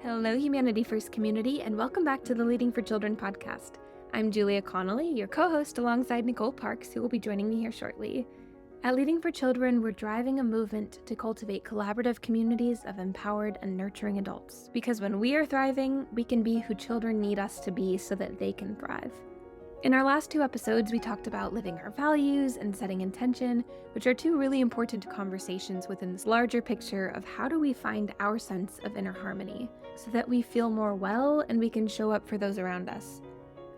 Hello, Humanity First community, and welcome back to the Leading for Children podcast. I'm Julia Connolly, your co host, alongside Nicole Parks, who will be joining me here shortly. At Leading for Children, we're driving a movement to cultivate collaborative communities of empowered and nurturing adults. Because when we are thriving, we can be who children need us to be so that they can thrive. In our last two episodes, we talked about living our values and setting intention, which are two really important conversations within this larger picture of how do we find our sense of inner harmony so that we feel more well and we can show up for those around us.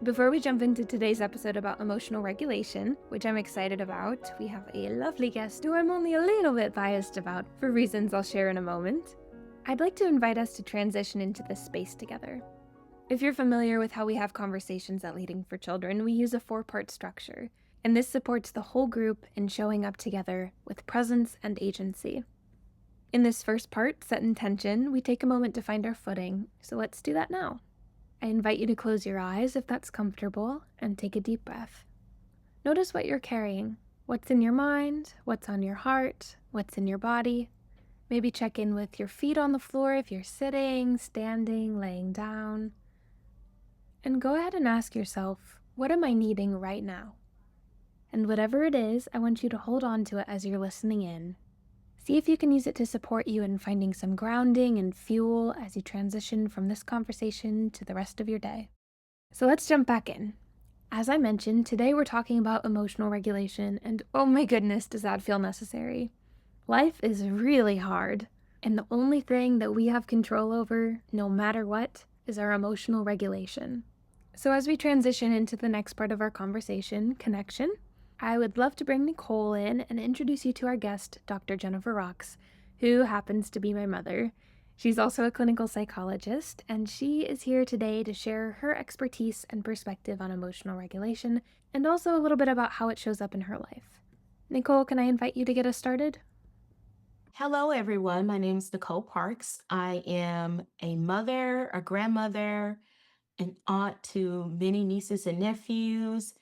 Before we jump into today's episode about emotional regulation, which I'm excited about, we have a lovely guest who I'm only a little bit biased about for reasons I'll share in a moment. I'd like to invite us to transition into this space together. If you're familiar with how we have conversations at Leading for Children, we use a 4-part structure, and this supports the whole group in showing up together with presence and agency. In this first part, Set Intention, we take a moment to find our footing, so let's do that now. I invite you to close your eyes if that's comfortable, and take a deep breath. Notice what you're carrying, what's in your mind, what's on your heart, what's in your body. Maybe check in with your feet on the floor if you're sitting, standing, laying down. And go ahead and ask yourself, what am I needing right now? And whatever it is, I want you to hold on to it as you're listening in. See if you can use it to support you in finding some grounding and fuel as you transition from this conversation to the rest of your day. So let's jump back in. As I mentioned, today we're talking about emotional regulation, and oh my goodness, does that feel necessary. Life is really hard, and the only thing that we have control over, no matter what, is our emotional regulation. So as we transition into the next part of our conversation, connection, I would love to bring Nicole in and introduce you to our guest, Dr. Jennifer Rocks, who happens to be my mother. She's also a clinical psychologist, and she is here today to share her expertise and perspective on emotional regulation, and also a little bit about how it shows up in her life. Nicole, can I invite you to get us started? Hello, everyone. My name is Nicole Parks. I am a mother, a grandmother, an aunt to many nieces and nephews,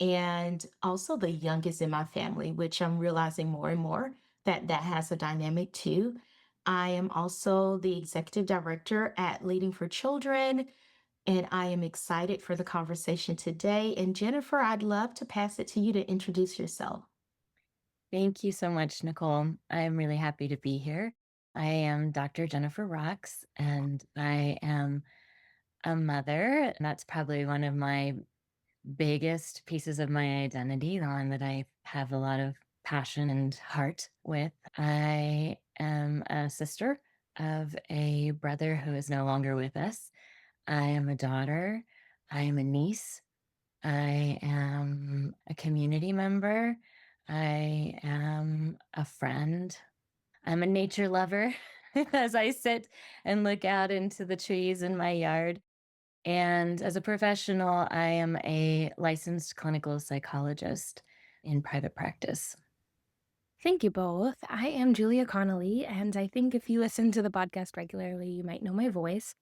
and also the youngest in my family, which I'm realizing more and more that has a dynamic too. I am also the executive director at Leading for Children, and I am excited for the conversation today. And Jennifer, I'd love to pass it to you to introduce yourself. Thank you so much, Nicole. I'm really happy to be here. I am Dr. Jennifer Rocks, and I am a mother. And that's probably one of my biggest pieces of my identity, the one that I have a lot of passion and heart with. I am a sister of a brother who is no longer with us. I am a daughter. I am a niece. I am a community member. I am a friend. I'm a nature lover as I sit and look out into the trees in my yard. And as a professional, I am a licensed clinical psychologist in private practice. Thank you both. I am Julia Connolly, and I think if you listen to the podcast regularly, you might know my voice.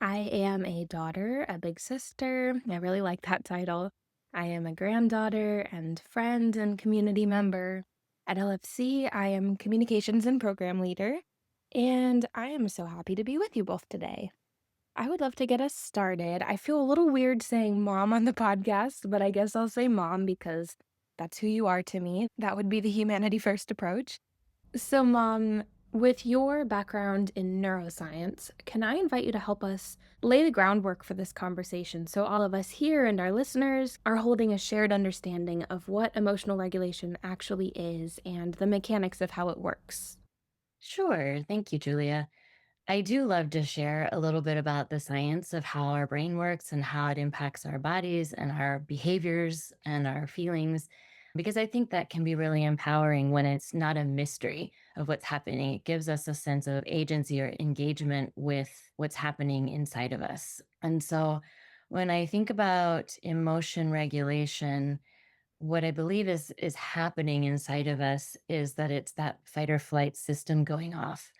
I am a daughter, a big sister. I really like that title. I am a granddaughter and friend and community member. At LFC, I am communications and program leader, and I am so happy to be with you both today. I would love to get us started. I feel a little weird saying mom on the podcast, but I guess I'll say mom because that's who you are to me. That would be the humanity first approach. So, Mom, with your background in neuroscience, can I invite you to help us lay the groundwork for this conversation so all of us here and our listeners are holding a shared understanding of what emotional regulation actually is and the mechanics of how it works? Sure. Thank you, Julia. I do love to share a little bit about the science of how our brain works and how it impacts our bodies and our behaviors and our feelings, because I think that can be really empowering when it's not a mystery of what's happening. It gives us a sense of agency or engagement with what's happening inside of us. And so when I think about emotion regulation, what I believe is happening inside of us is that it's that fight or flight system going off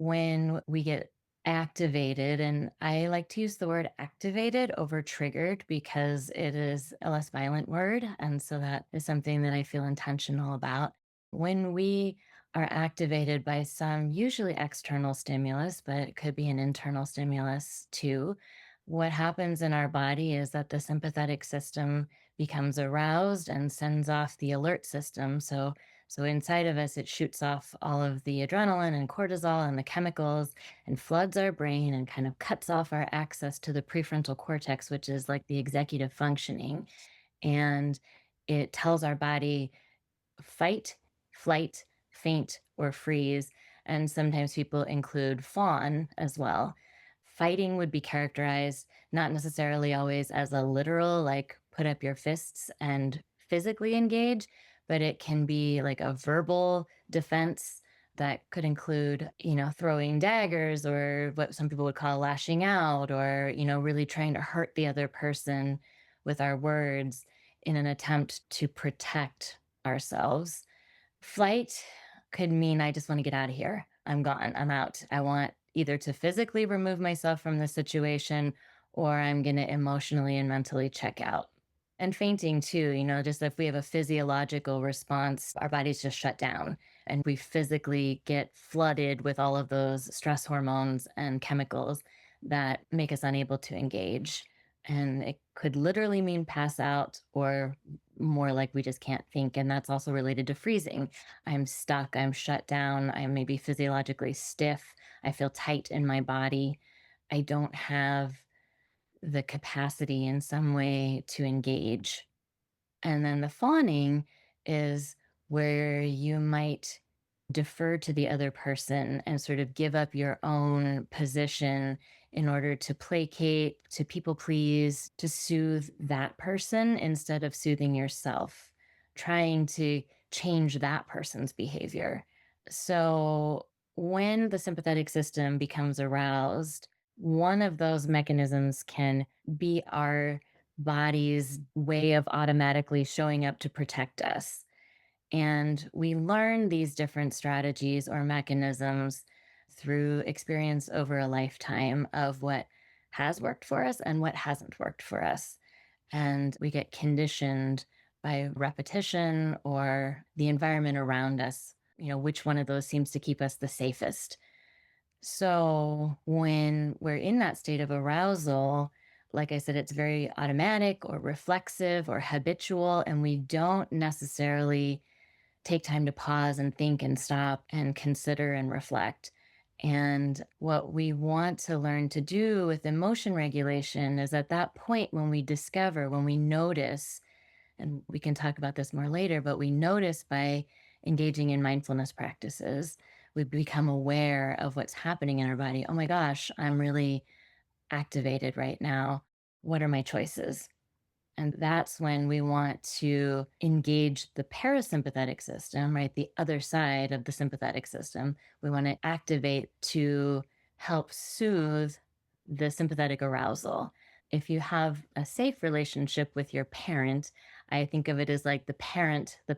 when we get activated. And I like to use the word activated over triggered because it is a less violent word. And so that is something that I feel intentional about. When we are activated by some usually external stimulus, but it could be an internal stimulus too. What happens in our body is that the sympathetic system becomes aroused and sends off the alert system. So inside of us, it shoots off all of the adrenaline and cortisol and the chemicals and floods our brain and kind of cuts off our access to the prefrontal cortex, which is like the executive functioning. And it tells our body fight, flight, faint, or freeze. And sometimes people include fawn as well. Fighting would be characterized not necessarily always as a literal, like put up your fists and physically engage, but it can be like a verbal defense that could include, throwing daggers or what some people would call lashing out or, really trying to hurt the other person with our words in an attempt to protect ourselves. Flight could mean I just want to get out of here. I'm gone. I'm out. I want either to physically remove myself from the situation or I'm going to emotionally and mentally check out. And fainting too, just if we have a physiological response, our bodies just shut down and we physically get flooded with all of those stress hormones and chemicals that make us unable to engage. And it could literally mean pass out or more like we just can't think. And that's also related to freezing. I'm stuck, I'm shut down, I'm maybe physiologically stiff, I feel tight in my body. I don't have the capacity in some way to engage. And then the fawning is where you might defer to the other person and sort of give up your own position in order to placate, to people please, to soothe that person instead of soothing yourself, trying to change that person's behavior. So when the sympathetic system becomes aroused, one of those mechanisms can be our body's way of automatically showing up to protect us. And we learn these different strategies or mechanisms through experience over a lifetime of what has worked for us and what hasn't worked for us. And we get conditioned by repetition or the environment around us, which one of those seems to keep us the safest. So when we're in that state of arousal, like I said, it's very automatic or reflexive or habitual, and we don't necessarily take time to pause and think and stop and consider and reflect. And what we want to learn to do with emotion regulation is at that point when we discover, when we notice, and we can talk about this more later, but we notice by engaging in mindfulness practices, we become aware of what's happening in our body. Oh my gosh, I'm really activated right now. What are my choices? And that's when we want to engage the parasympathetic system, right? The other side of the sympathetic system. We want to activate to help soothe the sympathetic arousal. If you have a safe relationship with your parent, I think of it as like the parent, the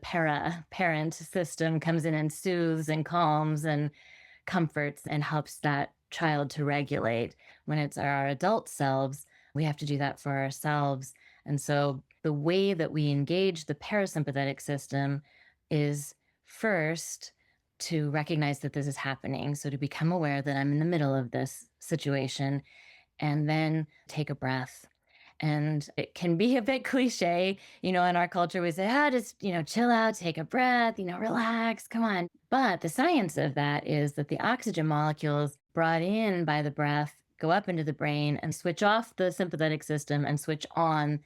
parent system comes in and soothes and calms and comforts and helps that child to regulate. When it's our adult selves, we have to do that for ourselves. And so the way that we engage the parasympathetic system is first to recognize that this is happening. So to become aware that I'm in the middle of this situation and then take a breath. And it can be a bit cliche, in our culture, we say, just, chill out, take a breath, relax, come on. But the science of that is that the oxygen molecules brought in by the breath go up into the brain and switch off the sympathetic system and switch on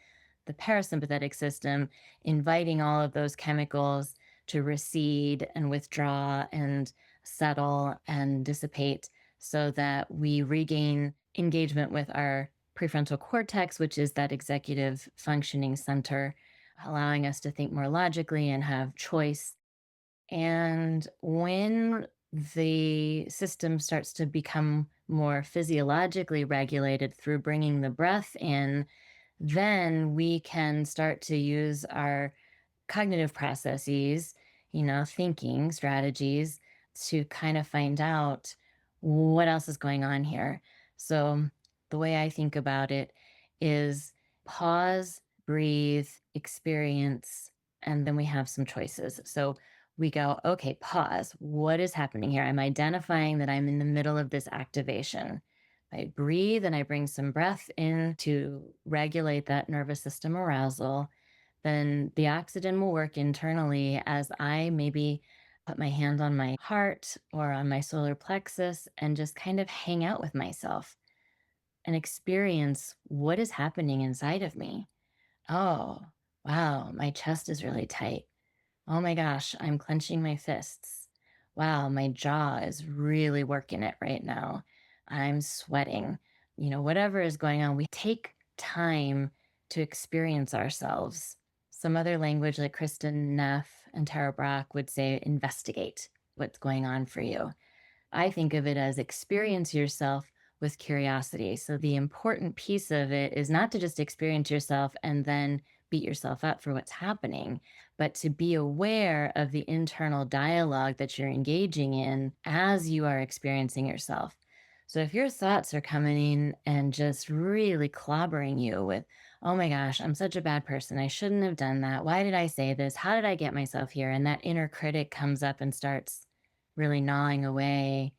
the parasympathetic system, inviting all of those chemicals to recede and withdraw and settle and dissipate so that we regain engagement with our prefrontal cortex, which is that executive functioning center, allowing us to think more logically and have choice. And when the system starts to become more physiologically regulated through bringing the breath in, then we can start to use our cognitive processes, thinking strategies to kind of find out what else is going on here. So the way I think about it is pause, breathe, experience, and then we have some choices. So we go, okay, pause. What is happening here? I'm identifying that I'm in the middle of this activation. I breathe and I bring some breath in to regulate that nervous system arousal. Then the oxygen will work internally as I maybe put my hand on my heart or on my solar plexus and just kind of hang out with myself and experience what is happening inside of me. Oh, wow, my chest is really tight. Oh my gosh, I'm clenching my fists. Wow, my jaw is really working it right now. I'm sweating. Whatever is going on, we take time to experience ourselves. Some other language, like Kristen Neff and Tara Brach, would say investigate what's going on for you. I think of it as experience yourself with curiosity. So the important piece of it is not to just experience yourself and then beat yourself up for what's happening, but to be aware of the internal dialogue that you're engaging in as you are experiencing yourself. So if your thoughts are coming in and just really clobbering you with, oh my gosh, I'm such a bad person. I shouldn't have done that. Why did I say this? How did I get myself here? And that inner critic comes up and starts really gnawing away,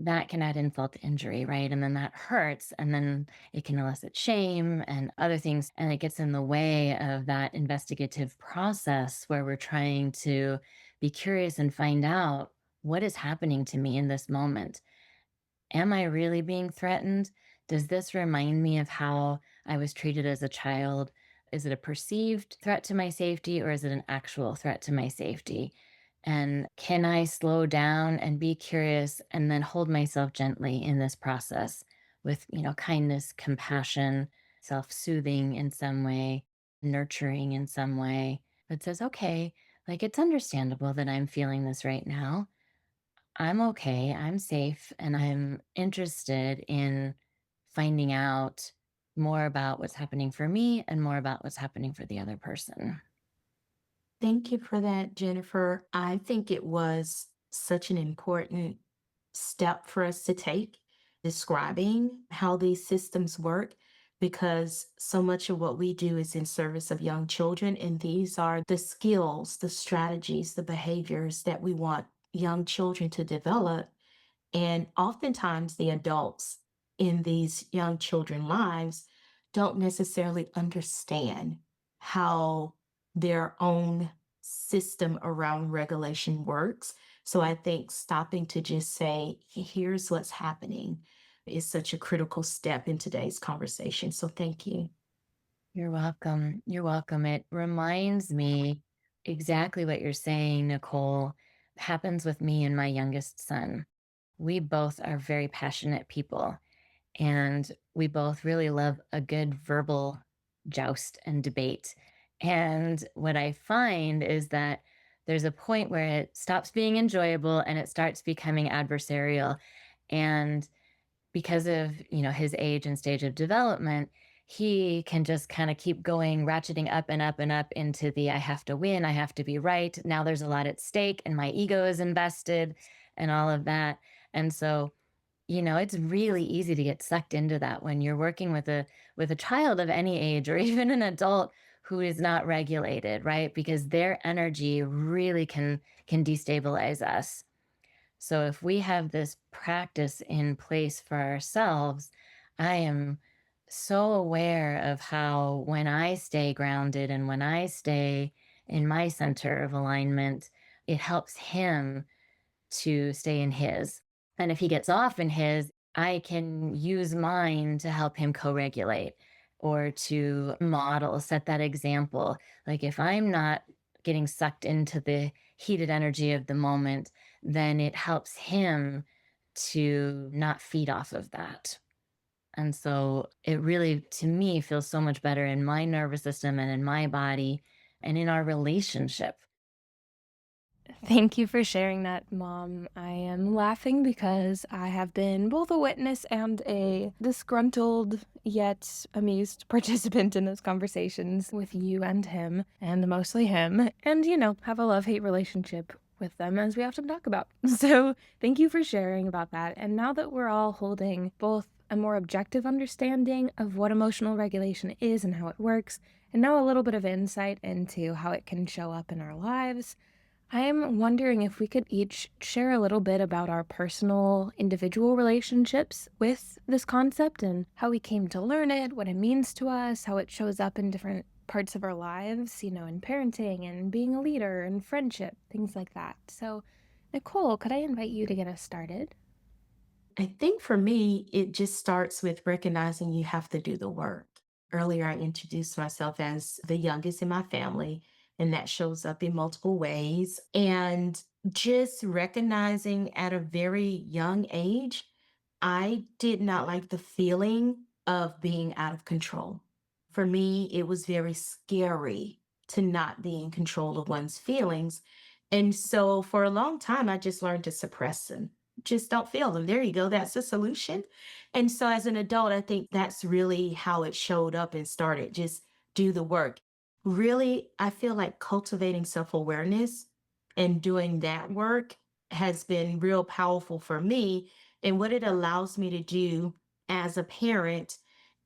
that can add insult to injury, right? And then that hurts. And then it can elicit shame and other things. And it gets in the way of that investigative process where we're trying to be curious and find out what is happening to me in this moment. Am I really being threatened? Does this remind me of how I was treated as a child? Is it a perceived threat to my safety or is it an actual threat to my safety? And can I slow down and be curious and then hold myself gently in this process with, kindness, compassion, self-soothing in some way, nurturing in some way that says, okay, like it's understandable that I'm feeling this right now. I'm okay, I'm safe, and I'm interested in finding out more about what's happening for me and more about what's happening for the other person. Thank you for that, Jennifer. I think it was such an important step for us to take, describing how these systems work, because so much of what we do is in service of young children. And these are the skills, the strategies, the behaviors that we want young children to develop. And oftentimes, the adults in these young children lives don't necessarily understand how their own system around regulation works. So I think stopping to just say, here's what's happening is such a critical step in today's conversation. So thank you. You're welcome. You're welcome. It reminds me exactly what you're saying, Nicole, happens with me and my youngest son. We both are very passionate people. And we both really love a good verbal joust and debate. And what I find is that there's a point where it stops being enjoyable and it starts becoming adversarial. And because of, his age and stage of development, he can just kind of keep going, ratcheting up and up and up into the I have to win, I have to be right. Now there's a lot at stake and my ego is invested and all of that. And so it's really easy to get sucked into that when you're working with a child of any age or even an adult who is not regulated, right? Because their energy really can destabilize us. So if we have this practice in place for ourselves, I am so aware of how when I stay grounded and when I stay in my center of alignment, it helps him to stay in his. And if he gets off in his, I can use mine to help him co regulate or to model, set that example. Like if I'm not getting sucked into the heated energy of the moment, then it helps him to not feed off of that. And so it really, to me, feels so much better in my nervous system and in my body and in our relationship. Thank you for sharing that, Mom. I am laughing because I have been both a witness and a disgruntled yet amused participant in those conversations with you and him, and mostly him, and, have a love-hate relationship with them, as we often talk about. So thank you for sharing about that. And now that we're all holding both a more objective understanding of what emotional regulation is and how it works, and now a little bit of insight into how it can show up in our lives, I'm wondering if we could each share a little bit about our personal, individual relationships with this concept and how we came to learn it, what it means to us, how it shows up in different parts of our lives, in parenting and being a leader and friendship, things like that. So, Nicole, could I invite you to get us started? I think for me, it just starts with recognizing you have to do the work. Earlier, I introduced myself as the youngest in my family, and that shows up in multiple ways. And just recognizing at a very young age, I did not like the feeling of being out of control. For me, it was very scary to not be in control of one's feelings. And so for a long time, I just learned to suppress them. Just don't feel them. There you go. That's the solution. And so as an adult, I think that's really how it showed up and started. Just do the work. Really, I feel like cultivating self awareness and doing that work has been real powerful for me. And what it allows me to do as a parent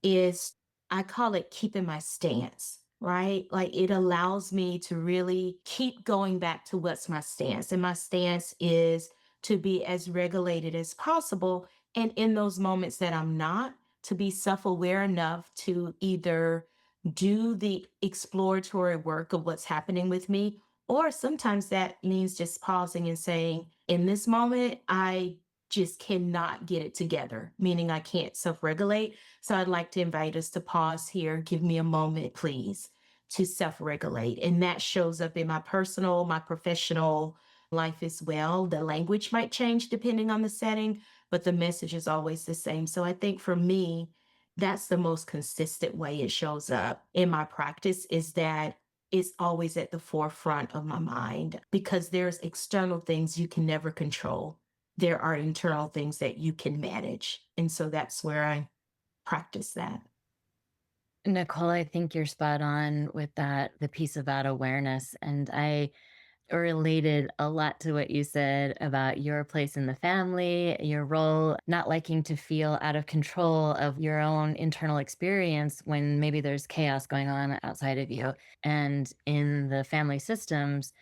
is I call it keeping my stance, right? Like it allows me to really keep going back to what's my stance. And my stance is to be as regulated as possible. And in those moments that I'm not, to be self aware enough to either do the exploratory work of what's happening with me, or sometimes that means just pausing and saying, in this moment, I just cannot get it together, meaning I can't self regulate. So I'd like to invite us to pause here. Give me a moment, please, to self regulate. And that shows up in my personal, my professional life as well. The language might change depending on the setting, but the message is always the same. So I think for me, that's the most consistent way it shows up in my practice is that it's always at the forefront of my mind because there's external things you can never control. There are internal things that you can manage. And so that's where I practice that. Nicole, I think you're spot on with that, the piece about awareness. And I related a lot to what you said about your place in the family, your role, not liking to feel out of control of your own internal experience when maybe there's chaos going on outside of you. And in the family systems,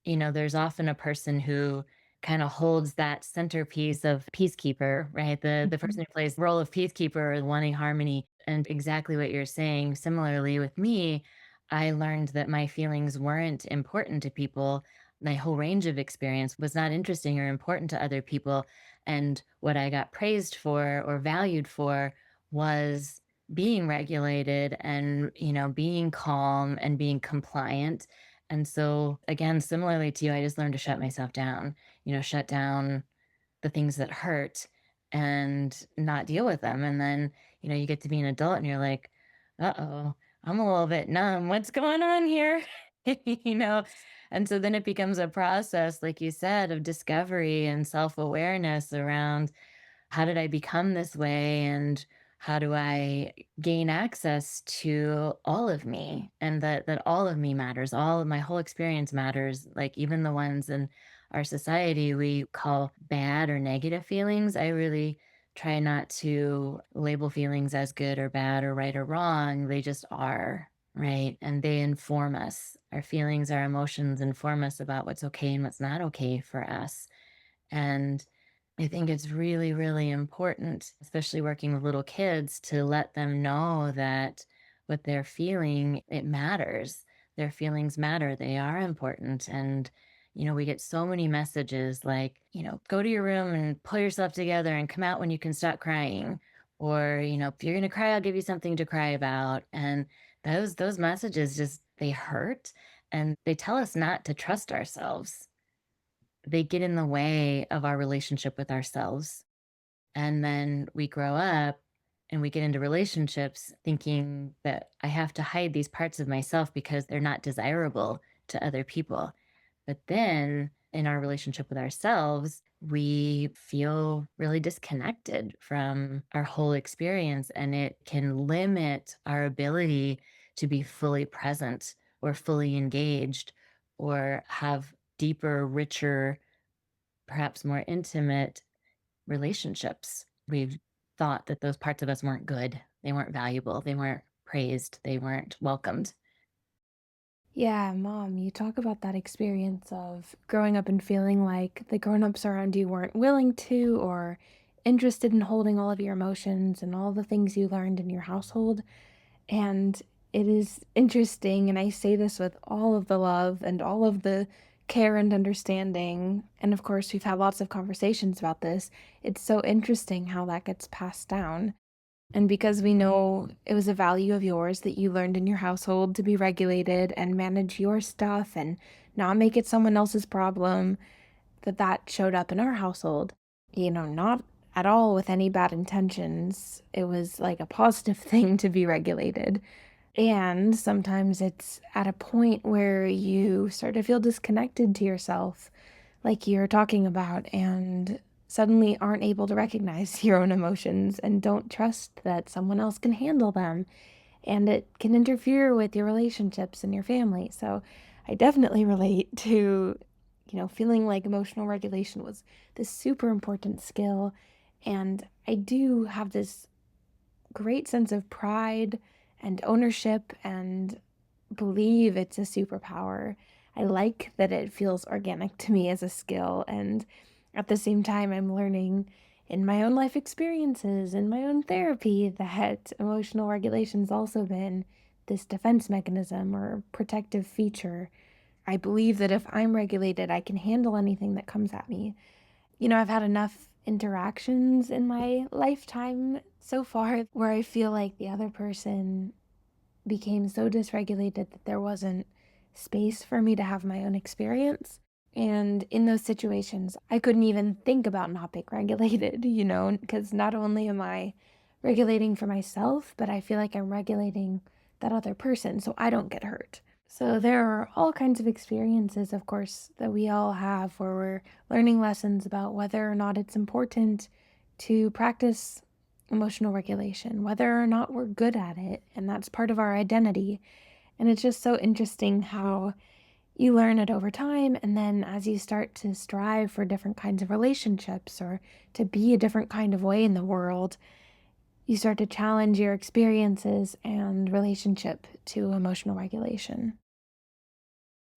there's often a person who kind of holds that centerpiece of peacekeeper, right? The Mhm. person who plays the role of peacekeeper, wanting harmony. And exactly what you're saying. Similarly with me, I learned that my feelings weren't important to people. My whole range of experience was not interesting or important to other people. And what I got praised for or valued for was being regulated and, being calm and being compliant. And so, again, similarly to you, I just learned to shut myself down, shut down the things that hurt and not deal with them. And then, you get to be an adult and you're like, uh oh, I'm a little bit numb. What's going on here? you know? And so then it becomes a process, like you said, of discovery and self awareness around how did I become this way? And how do I gain access to all of me and that all of me matters, all of my whole experience matters, like even the ones in our society we call bad or negative feelings. I really try not to label feelings as good or bad or right or wrong. They just are, right? And they inform us. Our feelings, our emotions inform us about what's okay and what's not okay for us. And I think it's really, really important, especially working with little kids, to let them know that what they're feeling, it matters. Their feelings matter. They are important. And, we get so many messages like, go to your room and pull yourself together and come out when you can stop crying. Or, if you're going to cry, I'll give you something to cry about. And those messages just, they hurt and they tell us not to trust ourselves. They get in the way of our relationship with ourselves. And then we grow up and we get into relationships thinking that I have to hide these parts of myself because they're not desirable to other people. But then in our relationship with ourselves, we feel really disconnected from our whole experience, and it can limit our ability to be fully present or fully engaged or have deeper, richer, perhaps more intimate relationships. We've thought that those parts of us weren't good, they weren't valuable, they weren't praised, they weren't welcomed. Yeah, Mom, you talk about that experience of growing up and feeling like the grown-ups around you weren't willing to or interested in holding all of your emotions and all the things you learned in your household. And it is interesting, and I say this with all of the love and all of the care and understanding. And of course, we've had lots of conversations about this. It's so interesting how that gets passed down. And because we know it was a value of yours that you learned in your household to be regulated and manage your stuff and not make it someone else's problem, that showed up in our household. Not at all with any bad intentions. It was like a positive thing to be regulated. And sometimes it's at a point where you start to feel disconnected to yourself, like you're talking about, and suddenly aren't able to recognize your own emotions and don't trust that someone else can handle them. And it can interfere with your relationships and your family. So I definitely relate to, feeling like emotional regulation was this super important skill. And I do have this great sense of pride and ownership and believe it's a superpower. I like that it feels organic to me as a skill, and at the same time, I'm learning in my own life experiences, in my own therapy, that emotional regulation's also been this defense mechanism or protective feature. I believe that if I'm regulated, I can handle anything that comes at me. I've had enough interactions in my lifetime so far where I feel like the other person became so dysregulated that there wasn't space for me to have my own experience. And in those situations, I couldn't even think about not being regulated, because not only am I regulating for myself, but I feel like I'm regulating that other person so I don't get hurt. So there are all kinds of experiences, of course, that we all have where we're learning lessons about whether or not it's important to practice emotional regulation, whether or not we're good at it, and that's part of our identity. And it's just so interesting how you learn it over time, and then as you start to strive for different kinds of relationships or to be a different kind of way in the world, you start to challenge your experiences and relationship to emotional regulation.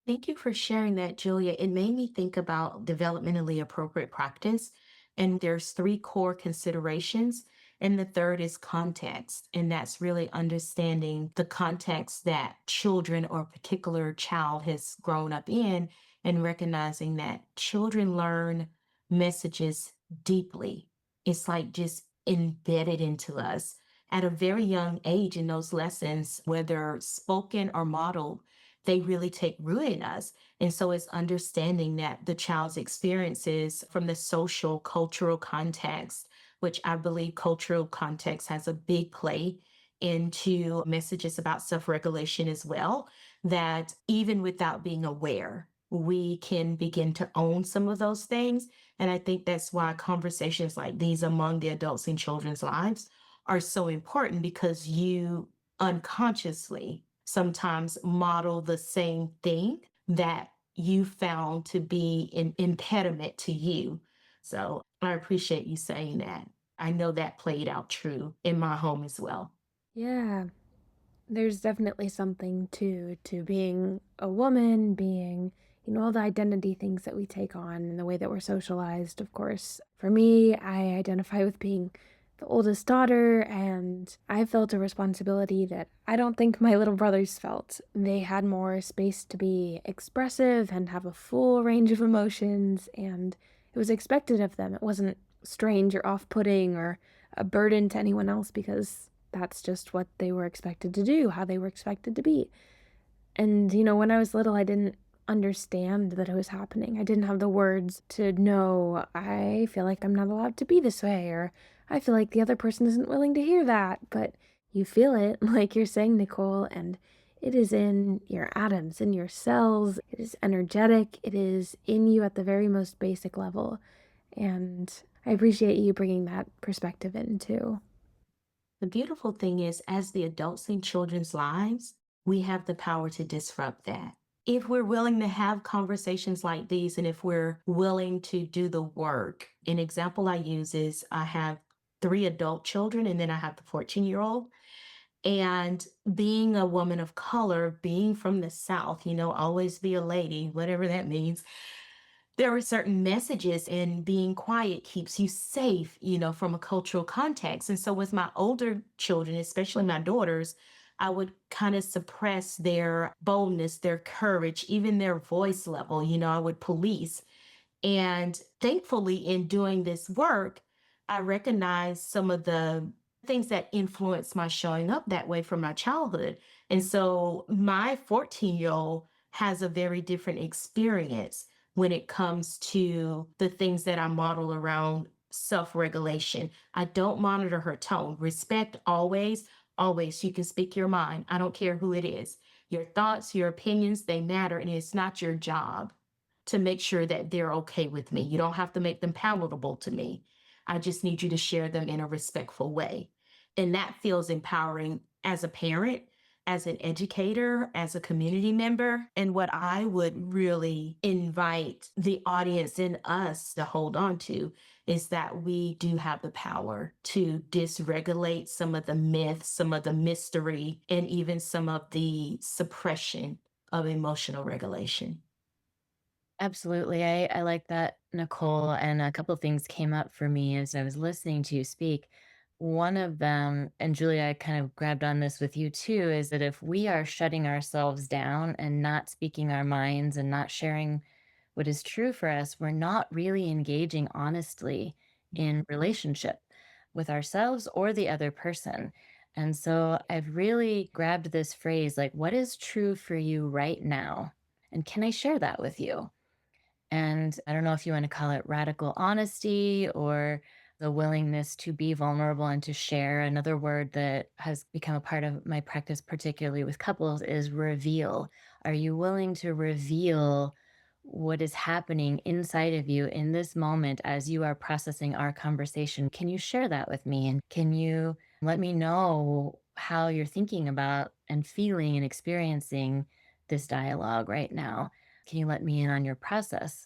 Thank you for sharing that, Julia. It made me think about developmentally appropriate practice. And there's three core considerations. And the third is context. And that's really understanding the context that children or a particular child has grown up in and recognizing that children learn messages deeply. It's like just embedded into us at a very young age in those lessons, whether spoken or modeled, they really take root in us. And so it's understanding that the child's experiences from the social, cultural context, which I believe cultural context has a big play into messages about self regulation as well, that even without being aware, we can begin to own some of those things. And I think that's why conversations like these among the adults in children's lives are so important because you unconsciously sometimes model the same thing that you found to be an impediment to you. So I appreciate you saying that. I know that played out true in my home as well. Yeah, there's definitely something to being a woman, being, all the identity things that we take on and the way that we're socialized, of course. For me, I identify with being the oldest daughter, and I felt a responsibility that I don't think my little brothers felt. They had more space to be expressive and have a full range of emotions, and it was expected of them. It wasn't strange or off-putting or a burden to anyone else because that's just what they were expected to do, how they were expected to be. And, when I was little, I didn't understand that it was happening. I didn't have the words to know, I feel like I'm not allowed to be this way, or I feel like the other person isn't willing to hear that. But you feel it, like you're saying, Nicole, and it is in your atoms, in your cells. It is energetic. It is in you at the very most basic level. And I appreciate you bringing that perspective in too. The beautiful thing is, as the adults in children's lives, we have the power to disrupt that. If we're willing to have conversations like these, and if we're willing to do the work, an example I use is I have three adult children, and then I have the 14-year-old. And being a woman of color, being from the South, always be a lady, whatever that means, there are certain messages, and being quiet keeps you safe, from a cultural context. And so with my older children, especially my daughters, I would kind of suppress their boldness, their courage, even their voice level, I would police. And thankfully, in doing this work, I recognize some of the things that influence my showing up that way from my childhood. And so my 14-year-old has a very different experience when it comes to the things that I model around self regulation. I don't monitor her tone. Respect always, always. You can speak your mind. I don't care who it is. Your thoughts, your opinions, they matter, and it's not your job to make sure that they're okay with me. You don't have to make them palatable to me. I just need you to share them in a respectful way. And that feels empowering as a parent, as an educator, as a community member. And what I would really invite the audience and us to hold on to is that we do have the power to dysregulate some of the myths, some of the mystery, and even some of the suppression of emotional regulation. Absolutely. I like that, Nicole. And a couple things came up for me as I was listening to you speak. One of them, and Julia, I kind of grabbed on this with you too, is that if we are shutting ourselves down and not speaking our minds and not sharing what is true for us, we're not really engaging honestly in relationship with ourselves or the other person. And so I've really grabbed this phrase like, what is true for you right now? And can I share that with you? And I don't know if you want to call it radical honesty or the willingness to be vulnerable and to share. Another word that has become a part of my practice, particularly with couples, is reveal. Are you willing to reveal what is happening inside of you in this moment as you are processing our conversation? Can you share that with me? And can you let me know how you're thinking about and feeling and experiencing this dialogue right now? Can you let me in on your process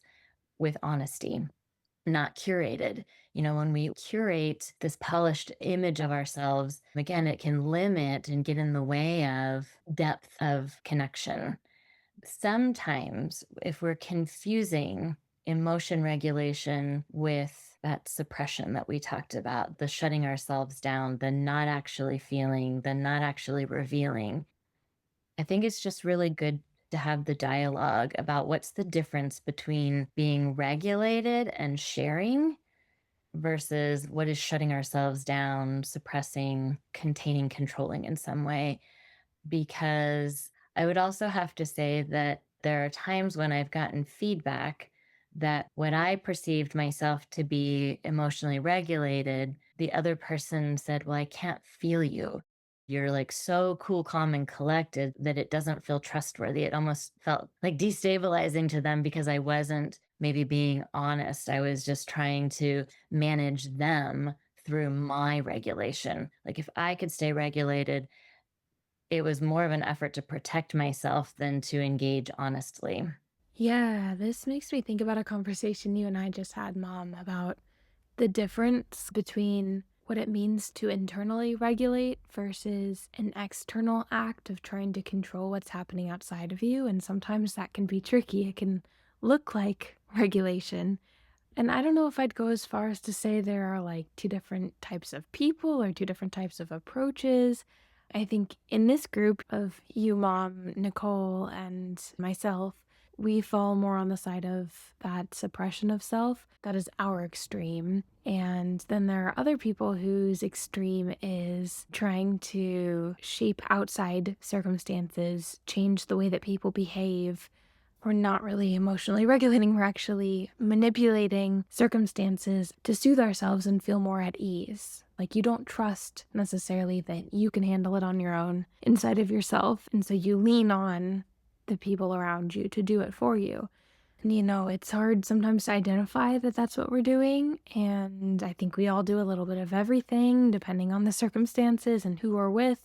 with honesty, not curated? When we curate this polished image of ourselves, again, it can limit and get in the way of depth of connection. Sometimes, if we're confusing emotion regulation with that suppression that we talked about, the shutting ourselves down, the not actually feeling, the not actually revealing, I think it's just really good to have the dialogue about what's the difference between being regulated and sharing versus what is shutting ourselves down, suppressing, containing, controlling in some way. Because I would also have to say that there are times when I've gotten feedback that when I perceived myself to be emotionally regulated, the other person said, "Well, I can't feel you. You're like so cool, calm, and collected that it doesn't feel trustworthy." It almost felt like destabilizing to them because I wasn't maybe being honest. I was just trying to manage them through my regulation. Like if I could stay regulated, it was more of an effort to protect myself than to engage honestly. Yeah, this makes me think about a conversation you and I just had, Mom, about the difference between what it means to internally regulate versus an external act of trying to control what's happening outside of you. And sometimes that can be tricky. It can look like regulation. And I don't know if I'd go as far as to say there are like two different types of people or two different types of approaches. I think in this group of you, Mom, Nicole, and myself, we fall more on the side of that suppression of self. That is our extreme. And then there are other people whose extreme is trying to shape outside circumstances, change the way that people behave. We're not really emotionally regulating, we're actually manipulating circumstances to soothe ourselves and feel more at ease. Like you don't trust necessarily that you can handle it on your own inside of yourself. And so you lean on the people around you to do it for you. And it's hard sometimes to identify that that's what we're doing. And I think we all do a little bit of everything depending on the circumstances and who we're with.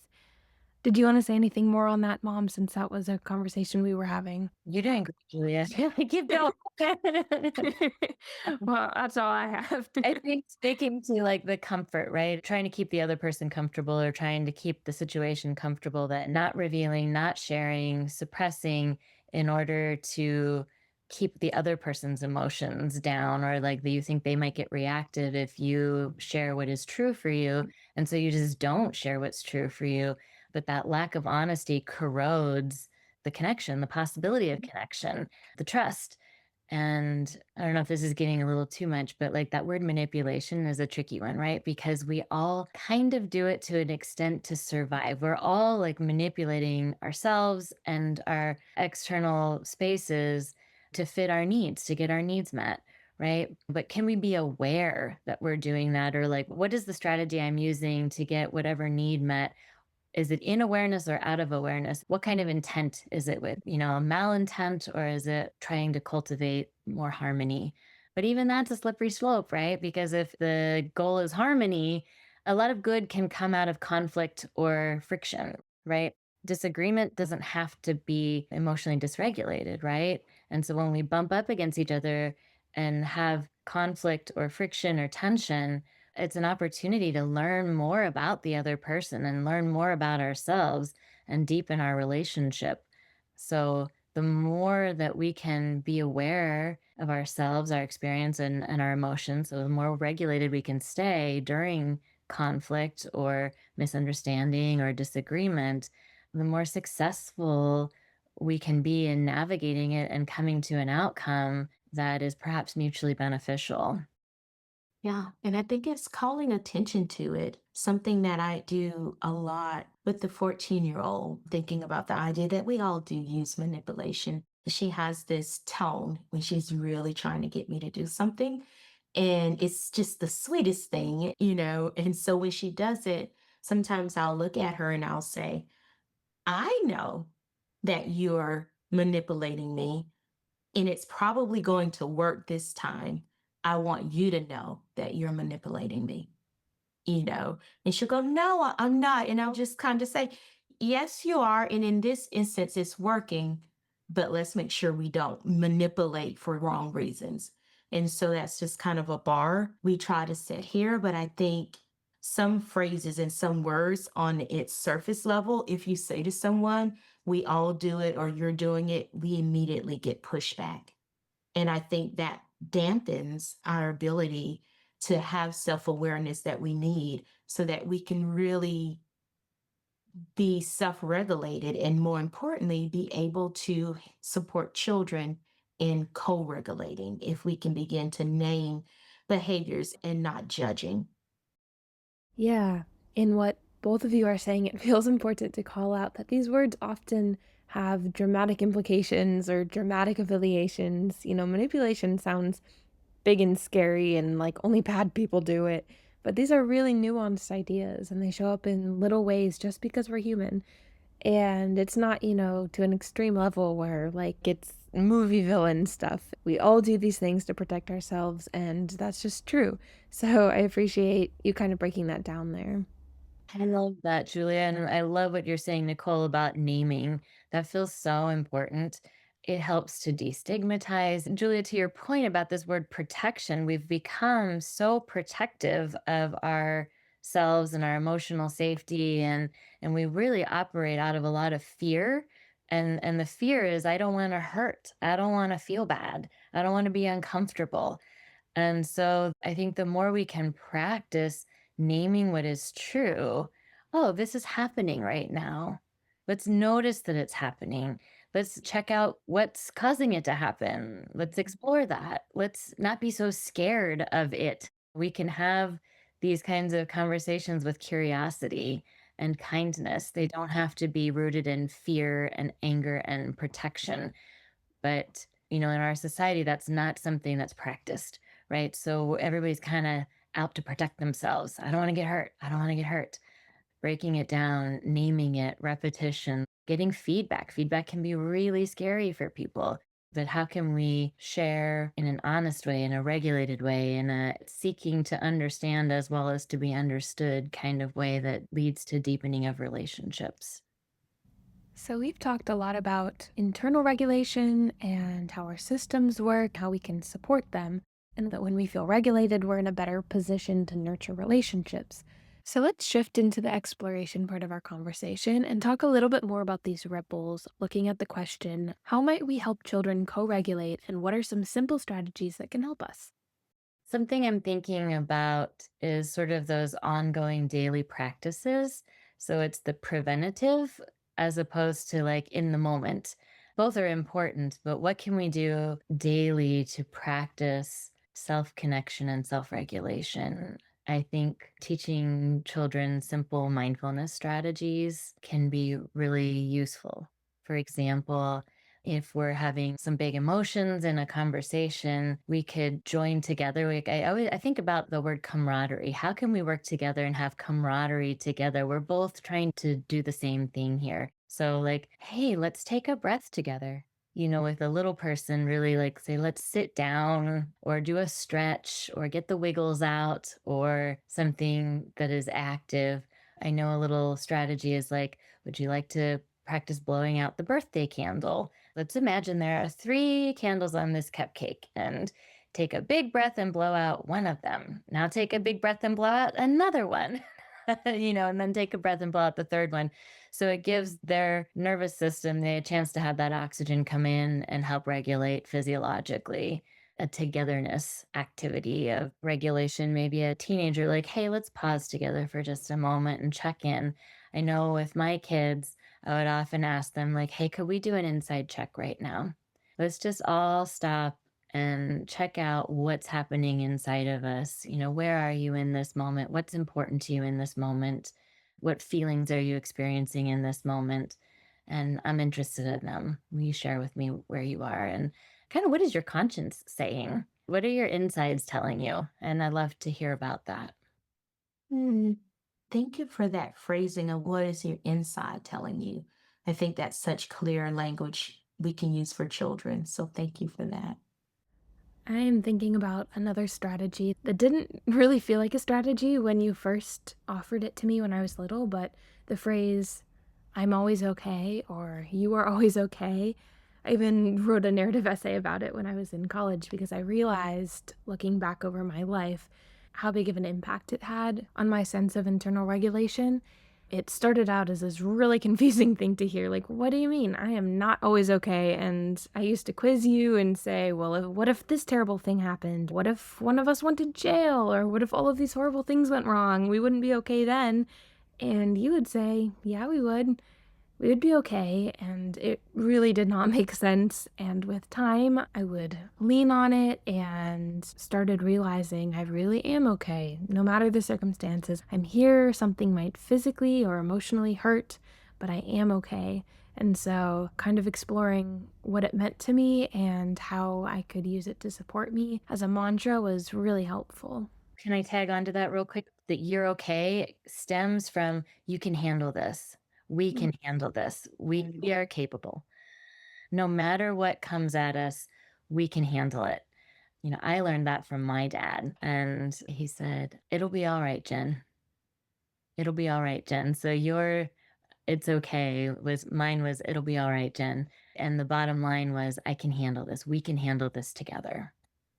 Did you want to say anything more on that, Mom, since that was a conversation we were having? You're doing great, Julia. Keep going. Well, that's all I have. I think speaking to like the comfort, right? Trying to keep the other person comfortable or trying to keep the situation comfortable, that not revealing, not sharing, suppressing in order to keep the other person's emotions down, or like you think they might get reactive if you share what is true for you. And so you just don't share what's true for you. But that lack of honesty corrodes the connection, the possibility of connection, the trust. And I don't know if this is getting a little too much, but like that word manipulation is a tricky one, right? Because we all kind of do it to an extent to survive. We're all like manipulating ourselves and our external spaces to fit our needs, to get our needs met, right? But can we be aware that we're doing that? Or like, what is the strategy I'm using to get whatever need met? Is it in awareness or out of awareness? What kind of intent is it with? A malintent, or is it trying to cultivate more harmony? But even that's a slippery slope, right? Because if the goal is harmony, a lot of good can come out of conflict or friction, right? Disagreement doesn't have to be emotionally dysregulated, right? And so when we bump up against each other and have conflict or friction or tension, it's an opportunity to learn more about the other person and learn more about ourselves and deepen our relationship. So, the more that we can be aware of ourselves, our experience, and our emotions, so the more regulated we can stay during conflict or misunderstanding or disagreement, the more successful we can be in navigating it and coming to an outcome that is perhaps mutually beneficial. Yeah, and I think it's calling attention to it, something that I do a lot with the 14-year-old, thinking about the idea that we all do use manipulation. She has this tone when she's really trying to get me to do something, and it's just the sweetest thing. And so when she does it, sometimes I'll look at her and I'll say, I know that you're manipulating me, and it's probably going to work this time. I want you to know that you're manipulating me. And she'll go, no, I'm not. And I'll just kind of say, yes, you are. And in this instance, it's working, but let's make sure we don't manipulate for wrong reasons. And so that's just kind of a bar we try to set here. But I think some phrases and some words on its surface level, if you say to someone, we all do it or you're doing it, we immediately get pushback. And I think that dampens our ability to have self awareness that we need so that we can really be self regulated and, more importantly, be able to support children in co regulating if we can begin to name behaviors and not judging. Yeah, in what both of you are saying, it feels important to call out that these words often have dramatic implications or dramatic affiliations. Manipulation sounds big and scary and like only bad people do it, but these are really nuanced ideas and they show up in little ways just because we're human. And it's not, to an extreme level where like it's movie villain stuff. We all do these things to protect ourselves, and that's just true. So I appreciate you kind of breaking that down there. I love that, Julia. And I love what you're saying, Nicole, about naming. That feels so important. It helps to destigmatize. Julia, to your point about this word protection, we've become so protective of ourselves and our emotional safety, and we really operate out of a lot of fear. And the fear is I don't want to hurt. I don't want to feel bad. I don't want to be uncomfortable. And so I think the more we can practice naming what is true, oh, this is happening right now. Let's notice that it's happening. Let's check out what's causing it to happen. Let's explore that. Let's not be so scared of it. We can have these kinds of conversations with curiosity and kindness. They don't have to be rooted in fear and anger and protection. But, in our society, that's not something that's practiced, right? So everybody's kind of out to protect themselves. I don't want to get hurt. I don't want to get hurt. Breaking it down, naming it, repetition, getting feedback. Feedback can be really scary for people. But how can we share in an honest way, in a regulated way, in a seeking to understand as well as to be understood kind of way that leads to deepening of relationships? So, we've talked a lot about internal regulation and how our systems work, how we can support them, and that when we feel regulated, we're in a better position to nurture relationships. So, let's shift into the exploration part of our conversation and talk a little bit more about these ripples, looking at the question, how might we help children co regulate, and what are some simple strategies that can help us? Something I'm thinking about is sort of those ongoing daily practices. So it's the preventative as opposed to like in the moment. Both are important, but what can we do daily to practice self connection and self regulation? I think teaching children simple mindfulness strategies can be really useful. For example, if we're having some big emotions in a conversation, we could join together. I think about the word camaraderie. How can we work together and have camaraderie together? We're both trying to do the same thing here. So, like, hey, let's take a breath together. With a little person, really like say, let's sit down or do a stretch or get the wiggles out or something that is active. I know a little strategy is like, would you like to practice blowing out the birthday candle? Let's imagine there are 3 candles on this cupcake and take a big breath and blow out one of them. Now take a big breath and blow out another one, and then take a breath and blow out the third one. So it gives their nervous system a chance to have that oxygen come in and help regulate physiologically. A togetherness activity of regulation, maybe a teenager, like, hey, let's pause together for just a moment and check in. I know with my kids, I would often ask them, like, hey, could we do an inside check right now? Let's just all stop and check out what's happening inside of us. Where are you in this moment? What's important to you in this moment? What feelings are you experiencing in this moment? And I'm interested in them. Will you share with me where you are? And kind of what is your conscience saying? What are your insides telling you? And I'd love to hear about that. Hmm. Thank you for that phrasing of what is your inside telling you. I think that's such clear language we can use for children. So thank you for that. I am thinking about another strategy that didn't really feel like a strategy when you first offered it to me when I was little, but the phrase, I'm always okay, or you are always okay. I even wrote a narrative essay about it when I was in college because I realized, looking back over my life, how big of an impact it had on my sense of internal regulation. It started out as this really confusing thing to hear. Like, what do you mean? I am not always okay. And I used to quiz you and say, well, what if this terrible thing happened? What if one of us went to jail? Or what if all of these horrible things went wrong? We wouldn't be okay then. And you would say, yeah, we would. We would be okay. And it really did not make sense. And with time, I would lean on it and started realizing I really am okay, no matter the circumstances. I'm here, something might physically or emotionally hurt, but I am okay. And so, kind of exploring what it meant to me and how I could use it to support me as a mantra was really helpful. Can I tag on to that real quick? That you're okay stems from you can handle this. We can handle this. We are capable. No matter what comes at us, we can handle it. I learned that from my dad, and he said, it'll be all right, Jen. It'll be all right, Jen. So your it's okay was mine was it'll be all right, Jen. And the bottom line was I can handle this. We can handle this together.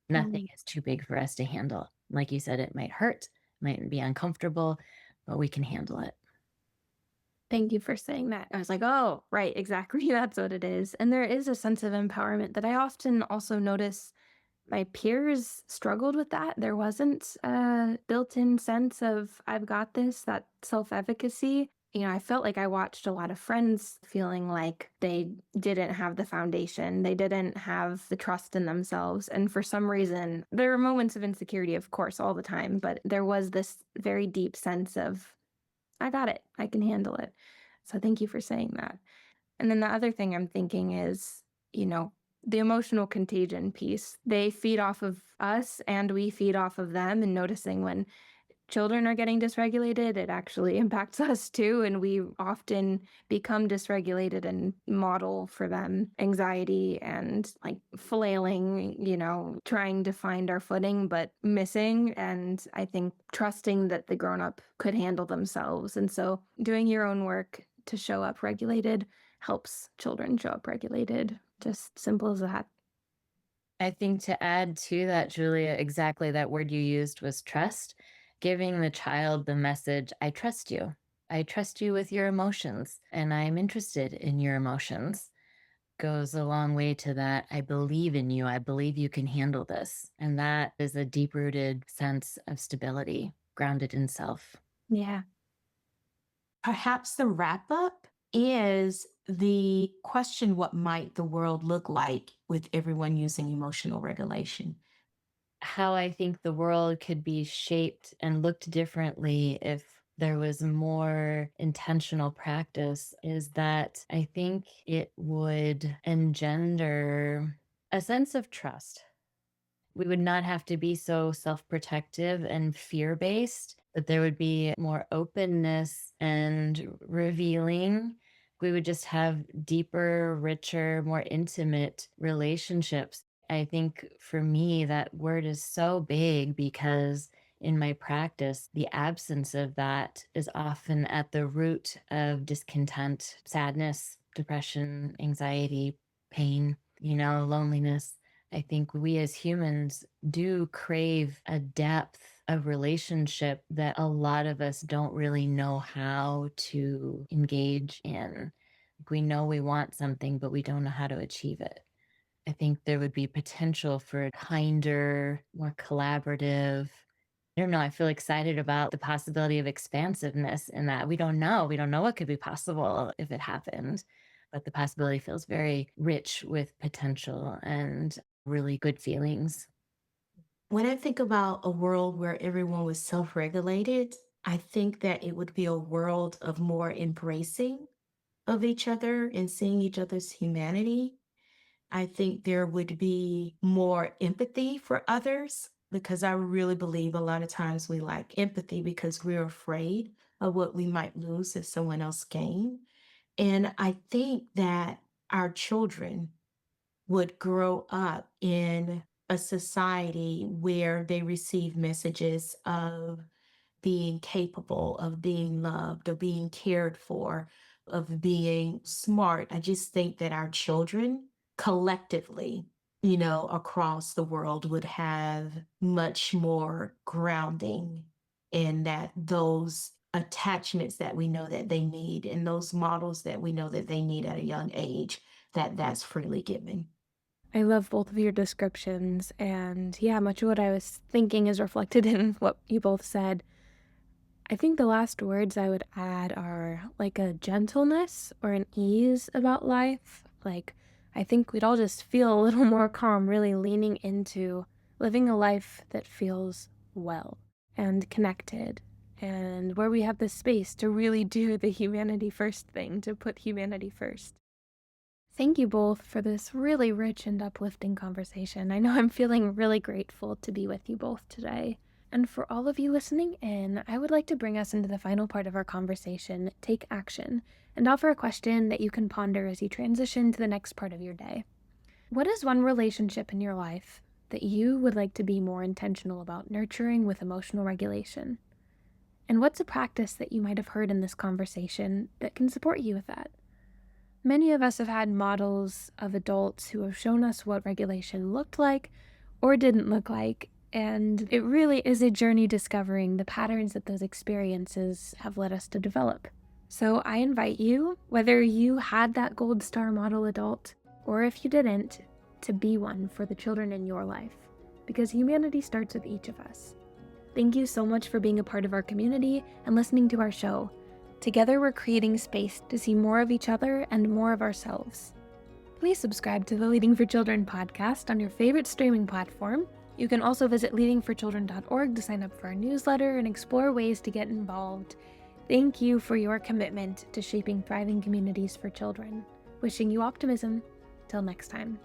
Nothing Mm. is too big for us to handle. Like you said, it might hurt, might be uncomfortable, but we can handle it. Thank you for saying that. I was like, oh, right, exactly. That's what it is. And there is a sense of empowerment that I often also notice my peers struggled with that. There wasn't a built in sense of, I've got this, that self efficacy. I felt like I watched a lot of friends feeling like they didn't have the foundation. They didn't have the trust in themselves. And for some reason, there were moments of insecurity, of course, all the time, but there was this very deep sense of, I got it. I can handle it. So thank you for saying that. And then the other thing I'm thinking is, you know, the emotional contagion piece. They feed off of us and we feed off of them. And noticing when children are getting dysregulated, it actually impacts us too. And we often become dysregulated and model for them anxiety and like flailing, trying to find our footing, but missing. And I think trusting that the grown up could handle themselves. And so doing your own work to show up regulated helps children show up regulated. Just simple as that. I think to add to that, Julia, exactly that word you used was trust, giving the child the message, I trust you. I trust you with your emotions, and I'm interested in your emotions. Goes a long way to that. I believe in you. I believe you can handle this. And that is a deep rooted sense of stability, grounded in self. Yeah. Perhaps the wrap up is the question, what might the world look like with everyone using emotional regulation? How I think the world could be shaped and looked differently if there was more intentional practice is that I think it would engender a sense of trust. We would not have to be so self protective and fear based, but there would be more openness and revealing. We would just have deeper, richer, more intimate relationships. I think for me, that word is so big because in my practice, the absence of that is often at the root of discontent, sadness, depression, anxiety, pain, loneliness. I think we as humans do crave a depth of relationship that a lot of us don't really know how to engage in. We know we want something, but we don't know how to achieve it. I think there would be potential for kinder, more collaborative. I don't know. I feel excited about the possibility of expansiveness in that we don't know. We don't know what could be possible if it happened, but the possibility feels very rich with potential and really good feelings. When I think about a world where everyone was self regulated, I think that it would be a world of more embracing of each other and seeing each other's humanity. I think there would be more empathy for others because I really believe a lot of times we lack empathy because we're afraid of what we might lose if someone else gain. And I think that our children would grow up in a society where they receive messages of being capable, of being loved, of being cared for, of being smart. I just think that our children collectively, across the world would have much more grounding in that those attachments that we know that they need and those models that we know that they need at a young age, that's freely given. I love both of your descriptions. And yeah, much of what I was thinking is reflected in what you both said. I think the last words I would add are like a gentleness or an ease about life. Like, I think we'd all just feel a little more calm, really leaning into living a life that feels well and connected, and where we have the space to really do the humanity first thing, to put humanity first. Thank you both for this really rich and uplifting conversation. I know I'm feeling really grateful to be with you both today. And for all of you listening in, I would like to bring us into the final part of our conversation, Take Action, and offer a question that you can ponder as you transition to the next part of your day. What is one relationship in your life that you would like to be more intentional about nurturing with emotional regulation? And what's a practice that you might have heard in this conversation that can support you with that? Many of us have had models of adults who have shown us what regulation looked like or didn't look like, and it really is a journey discovering the patterns that those experiences have led us to develop. So I invite you, whether you had that gold star model adult or if you didn't, to be one for the children in your life, because humanity starts with each of us. Thank you so much for being a part of our community and listening to our show. Together, we're creating space to see more of each other and more of ourselves. Please subscribe to the Leading for Children podcast on your favorite streaming platform. You can also visit leadingforchildren.org to sign up for our newsletter and explore ways to get involved. Thank you for your commitment to shaping thriving communities for children. Wishing you optimism. Till next time.